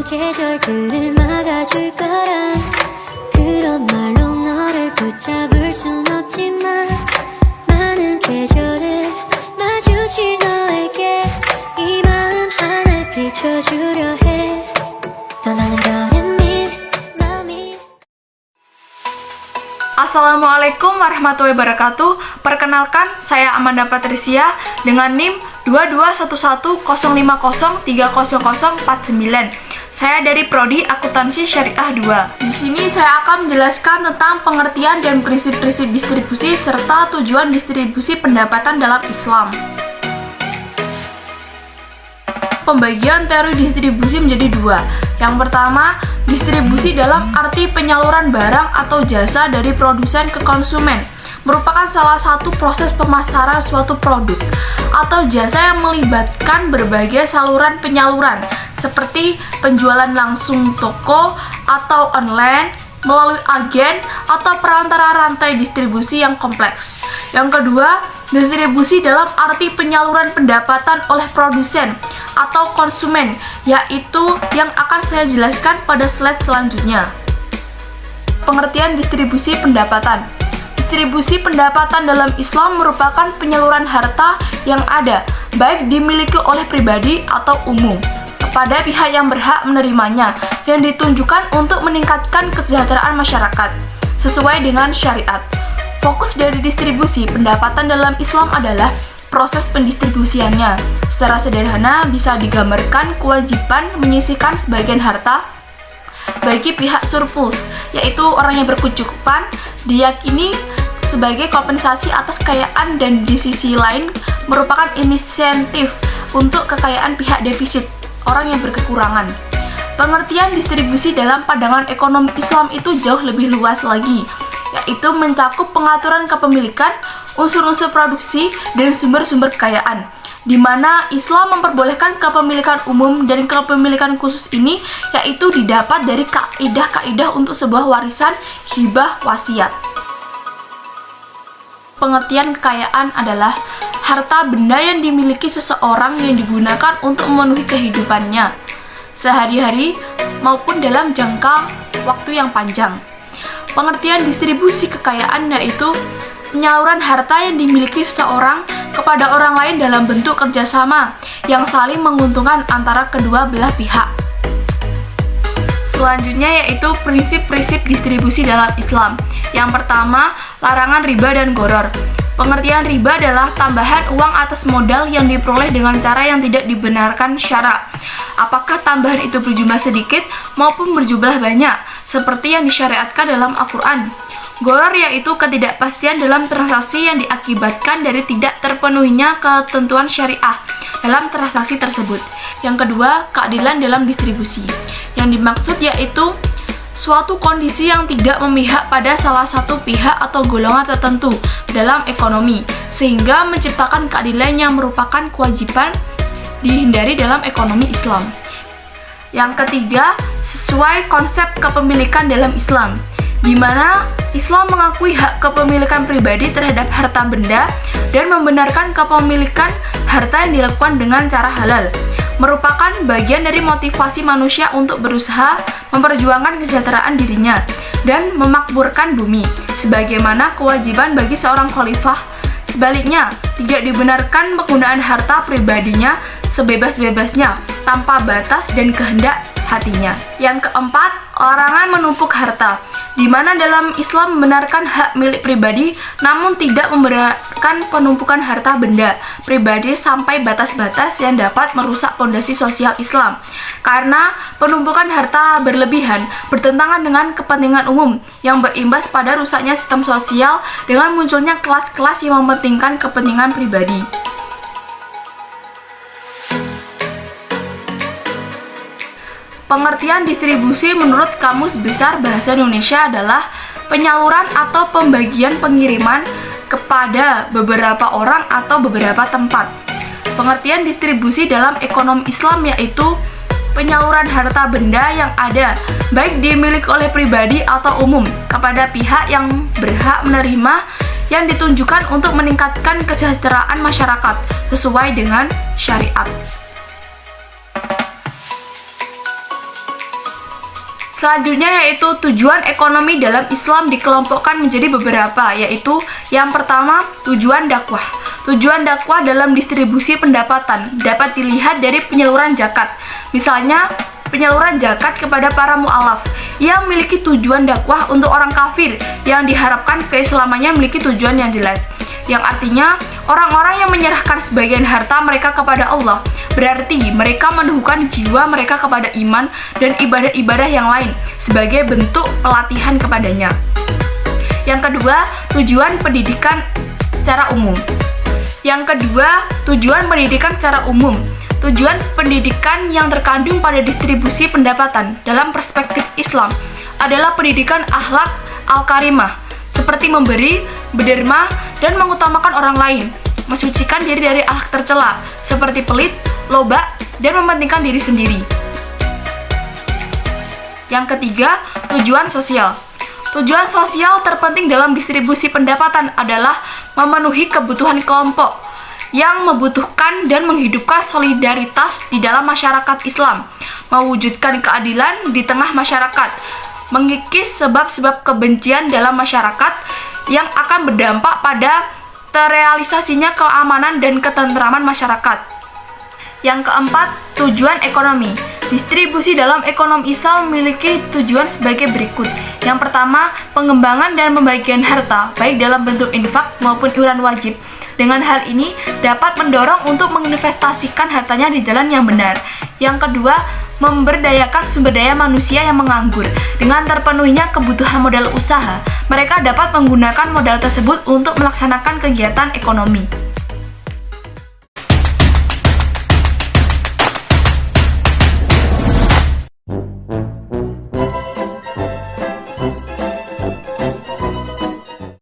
계절들을 막아줄 거란 그런 말로 너를 붙잡을 순 없지만 많은 계절을 마주친 너에게 이 마음 하나 비춰주려 해 떠나는 거는 마음이. Assalamualaikum warahmatullahi wabarakatuh. Perkenalkan, saya Amanda Patricia dengan NIM 221105030049. Saya dari Prodi Akuntansi Syariah 2. Di sini saya akan menjelaskan tentang pengertian dan prinsip-prinsip distribusi serta tujuan distribusi pendapatan dalam Islam. Pembagian teori distribusi menjadi dua. Yang pertama, distribusi dalam arti penyaluran barang atau jasa dari produsen ke konsumen, merupakan salah satu proses pemasaran suatu produk atau jasa yang melibatkan berbagai saluran penyaluran seperti penjualan langsung toko atau online, melalui agen atau perantara rantai distribusi yang kompleks. Yang kedua, distribusi dalam arti penyaluran pendapatan oleh produsen atau konsumen, yaitu yang akan saya jelaskan pada slide selanjutnya. Pengertian distribusi pendapatan. Distribusi pendapatan dalam Islam merupakan penyaluran harta yang ada, baik dimiliki oleh pribadi atau umum, kepada pihak yang berhak menerimanya, yang ditunjukkan untuk meningkatkan kesejahteraan masyarakat, sesuai dengan syariat. Fokus dari distribusi pendapatan dalam Islam adalah proses pendistribusiannya. Secara sederhana bisa digambarkan kewajiban menyisihkan sebagian harta bagi pihak surplus, yaitu orang yang berkecukupan, diyakini sebagai kompensasi atas kekayaan, dan di sisi lain merupakan insentif untuk kekayaan pihak defisit, orang yang berkekurangan. Pengertian distribusi dalam pandangan ekonomi Islam itu jauh lebih luas lagi, yaitu mencakup pengaturan kepemilikan, unsur-unsur produksi, dan sumber-sumber kekayaan, di mana Islam memperbolehkan kepemilikan umum dan kepemilikan khusus ini, yaitu didapat dari kaidah-kaidah untuk sebuah warisan, hibah, wasiat. Pengertian kekayaan adalah harta benda yang dimiliki seseorang yang digunakan untuk memenuhi kehidupannya sehari-hari maupun dalam jangka waktu yang panjang. Pengertian distribusi kekayaan yaitu penyaluran harta yang dimiliki seseorang kepada orang lain dalam bentuk kerjasama yang saling menguntungkan antara kedua belah pihak. Selanjutnya yaitu prinsip-prinsip distribusi dalam Islam. Yang pertama, larangan riba dan gharar. Pengertian riba adalah tambahan uang atas modal yang diperoleh dengan cara yang tidak dibenarkan syara. Apakah tambahan itu berjumlah sedikit maupun berjumlah banyak, seperti yang disyariatkan dalam Al-Quran. Gharar yaitu ketidakpastian dalam transaksi yang diakibatkan dari tidak terpenuhinya ketentuan syariah dalam transaksi tersebut. Yang kedua, keadilan dalam distribusi. Yang dimaksud yaitu suatu kondisi yang tidak memihak pada salah satu pihak atau golongan tertentu dalam ekonomi, sehingga menciptakan keadilan yang merupakan kewajiban dihindari dalam ekonomi Islam. Yang ketiga, sesuai konsep kepemilikan dalam Islam, di mana Islam mengakui hak kepemilikan pribadi terhadap harta benda dan membenarkan kepemilikan harta yang dilakukan dengan cara halal, merupakan bagian dari motivasi manusia untuk berusaha memperjuangkan kesejahteraan dirinya dan memakmurkan bumi, sebagaimana kewajiban bagi seorang khalifah. Sebaliknya, tidak dibenarkan penggunaan harta pribadinya sebebas-bebasnya, tanpa batas dan kehendak hatinya. Yang keempat, larangan menumpuk harta, di mana dalam Islam membenarkan hak milik pribadi, namun tidak membenarkan penumpukan harta benda pribadi sampai batas-batas yang dapat merusak fondasi sosial Islam. Karena penumpukan harta berlebihan bertentangan dengan kepentingan umum yang berimbas pada rusaknya sistem sosial dengan munculnya kelas-kelas yang mementingkan kepentingan pribadi. Pengertian distribusi menurut Kamus Besar Bahasa Indonesia adalah penyaluran atau pembagian pengiriman kepada beberapa orang atau beberapa tempat. Pengertian distribusi dalam ekonomi Islam yaitu penyaluran harta benda yang ada, baik dimiliki oleh pribadi atau umum, kepada pihak yang berhak menerima, yang ditunjukkan untuk meningkatkan kesejahteraan masyarakat sesuai dengan syariat. Selanjutnya yaitu tujuan ekonomi dalam Islam dikelompokkan menjadi beberapa, yaitu yang pertama tujuan dakwah. Tujuan dakwah dalam distribusi pendapatan dapat dilihat dari penyaluran zakat. Misalnya penyaluran zakat kepada para mu'alaf yang memiliki tujuan dakwah untuk orang kafir yang diharapkan keislamannya memiliki tujuan yang jelas, yang artinya orang-orang yang menyerahkan sebagian harta mereka kepada Allah, berarti mereka menujukan jiwa mereka kepada iman dan ibadah-ibadah yang lain sebagai bentuk pelatihan kepadanya. Yang kedua, tujuan pendidikan secara umum. Yang kedua, tujuan pendidikan secara umum. Tujuan pendidikan yang terkandung pada distribusi pendapatan dalam perspektif Islam adalah pendidikan akhlak al-karimah, seperti memberi, berderma, dan mengutamakan orang lain, mensucikan diri dari akhlak tercela, seperti pelit, loba, dan mementingkan diri sendiri. Yang ketiga, tujuan sosial. Tujuan sosial terpenting dalam distribusi pendapatan adalah memenuhi kebutuhan kelompok yang membutuhkan dan menghidupkan solidaritas di dalam masyarakat Islam, mewujudkan keadilan di tengah masyarakat, mengikis sebab-sebab kebencian dalam masyarakat yang akan berdampak pada terrealisasinya keamanan dan ketentraman masyarakat. Yang keempat, tujuan ekonomi. Distribusi dalam ekonomi Islam memiliki tujuan sebagai berikut. Yang pertama, pengembangan dan pembagian harta, baik dalam bentuk infak maupun iuran wajib. Dengan hal ini dapat mendorong untuk menginvestasikan hartanya di jalan yang benar. Yang kedua, memberdayakan sumber daya manusia yang menganggur. Dengan terpenuhinya kebutuhan modal usaha, mereka dapat menggunakan modal tersebut untuk melaksanakan kegiatan ekonomi.